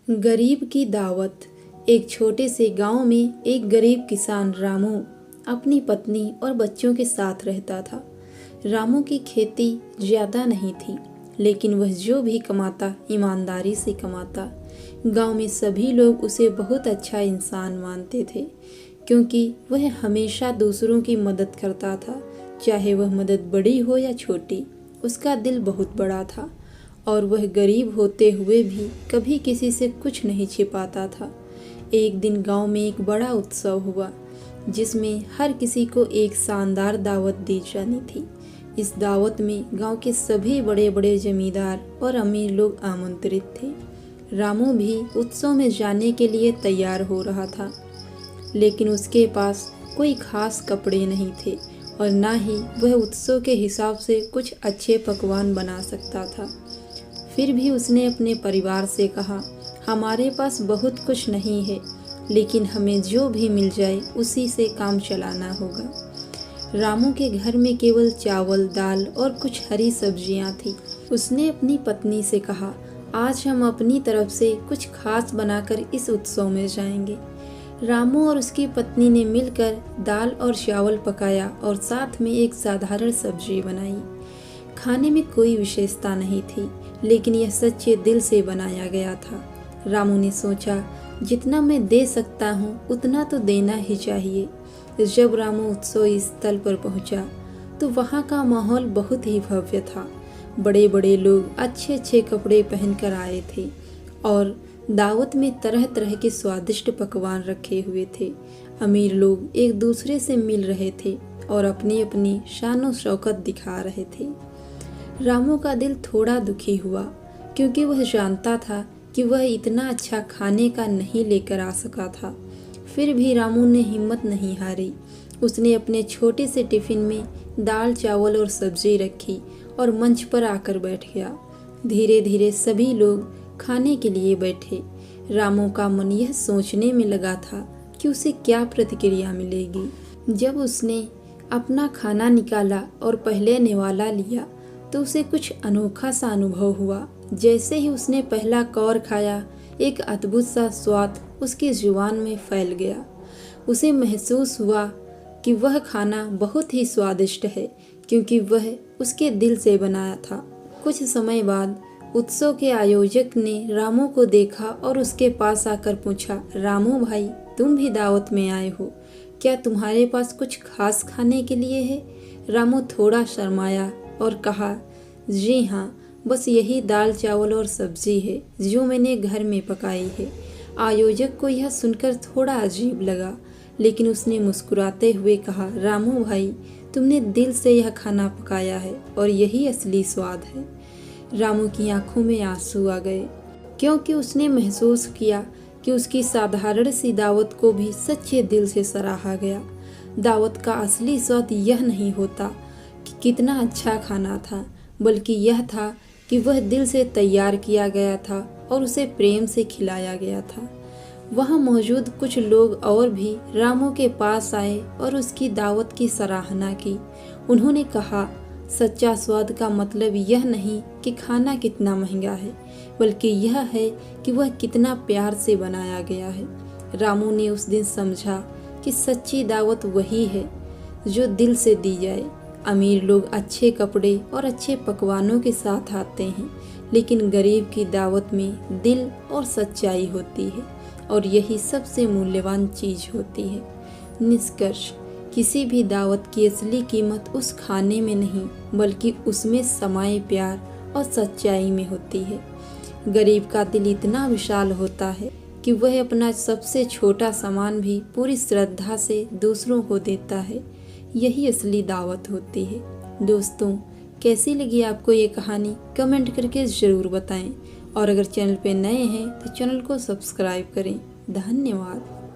गरीब की दावत। एक छोटे से गांव में एक गरीब किसान रामू अपनी पत्नी और बच्चों के साथ रहता था। रामू की खेती ज़्यादा नहीं थी, लेकिन वह जो भी कमाता ईमानदारी से कमाता। गांव में सभी लोग उसे बहुत अच्छा इंसान मानते थे, क्योंकि वह हमेशा दूसरों की मदद करता था। चाहे वह मदद बड़ी हो या छोटी, उसका दिल बहुत बड़ा था और वह गरीब होते हुए भी कभी किसी से कुछ नहीं छिपाता था। एक दिन गांव में एक बड़ा उत्सव हुआ, जिसमें हर किसी को एक शानदार दावत दी जानी थी। इस दावत में गांव के सभी बड़े बड़े जमींदार और अमीर लोग आमंत्रित थे। रामू भी उत्सव में जाने के लिए तैयार हो रहा था, लेकिन उसके पास कोई खास कपड़े नहीं थे और ना ही वह उत्सव के हिसाब से कुछ अच्छे पकवान बना सकता था। फिर भी उसने अपने परिवार से कहा, हमारे पास बहुत कुछ नहीं है, लेकिन हमें जो भी मिल जाए उसी से काम चलाना होगा। रामू के घर में केवल चावल, दाल और कुछ हरी सब्जियां थी। उसने अपनी पत्नी से कहा, आज हम अपनी तरफ से कुछ खास बनाकर इस उत्सव में जाएंगे। रामू और उसकी पत्नी ने मिलकर दाल और चावल पकाया और साथ में एक साधारण सब्जी बनाई। खाने में कोई विशेषता नहीं थी, लेकिन यह सच्चे दिल से बनाया गया था। रामू ने सोचा, जितना मैं दे सकता हूँ उतना तो देना ही चाहिए। जब रामू उत्सव स्थल पर पहुँचा तो वहाँ का माहौल बहुत ही भव्य था। बड़े बड़े लोग अच्छे अच्छे कपड़े पहनकर आए थे और दावत में तरह तरह के स्वादिष्ट पकवान रखे हुए थे। अमीर लोग एक दूसरे से मिल रहे थे और अपनी अपनी शान शौकत दिखा रहे थे। रामू का दिल थोड़ा दुखी हुआ, क्योंकि वह जानता था कि वह इतना अच्छा खाने का नहीं लेकर आ सका था। फिर भी रामू ने हिम्मत नहीं हारी। उसने अपने छोटे से टिफिन में दाल, चावल और सब्जी रखी और मंच पर आकर बैठ गया। धीरे धीरे सभी लोग खाने के लिए बैठे। रामू का मन यह सोचने में लगा था कि उसे क्या प्रतिक्रिया मिलेगी। जब उसने अपना खाना निकाला और पहले निवाला लिया तो उसे कुछ अनोखा सा अनुभव हुआ। जैसे ही उसने पहला कौर खाया, एक अद्भुत सा स्वाद उसकी जुबान में फैल गया। उसे महसूस हुआ कि वह खाना बहुत ही स्वादिष्ट है, क्योंकि वह उसके दिल से बनाया था। कुछ समय बाद उत्सव के आयोजक ने रामू को देखा और उसके पास आकर पूछा, रामू भाई, तुम भी दावत में आए हो, क्या तुम्हारे पास कुछ खास खाने के लिए है? रामू थोड़ा शर्माया और कहा, जी हाँ, बस यही दाल, चावल और सब्जी है जो मैंने घर में पकाई है। आयोजक को यह सुनकर थोड़ा अजीब लगा, लेकिन उसने मुस्कुराते हुए कहा, रामू भाई, तुमने दिल से यह खाना पकाया है और यही असली स्वाद है। रामू की आंखों में आंसू आ गए, क्योंकि उसने महसूस किया कि उसकी साधारण सी दावत को भी सच्चे दिल से सराहा गया। दावत का असली स्वाद यह नहीं होता कि कितना अच्छा खाना था, बल्कि यह था कि वह दिल से तैयार किया गया था और उसे प्रेम से खिलाया गया था। वहाँ मौजूद कुछ लोग और भी रामू के पास आए और उसकी दावत की सराहना की। उन्होंने कहा, सच्चा स्वाद का मतलब यह नहीं कि खाना कितना महंगा है, बल्कि यह है कि वह कितना प्यार से बनाया गया है। रामू ने उस दिन समझा कि सच्ची दावत वही है जो दिल से दी जाए। अमीर लोग अच्छे कपड़े और अच्छे पकवानों के साथ आते हैं, लेकिन गरीब की दावत में दिल और सच्चाई होती है, और यही सबसे मूल्यवान चीज़ होती है। निष्कर्ष, किसी भी दावत की असली कीमत उस खाने में नहीं, बल्कि उसमें समाये प्यार और सच्चाई में होती है। गरीब का दिल इतना विशाल होता है कि वह अपना सबसे छोटा सामान भी पूरी श्रद्धा से दूसरों को देता है। यही असली दावत होती है। दोस्तों, कैसी लगी आपको ये कहानी? कमेंट करके ज़रूर बताएं, और अगर चैनल पे नए हैं तो चैनल को सब्सक्राइब करें। धन्यवाद।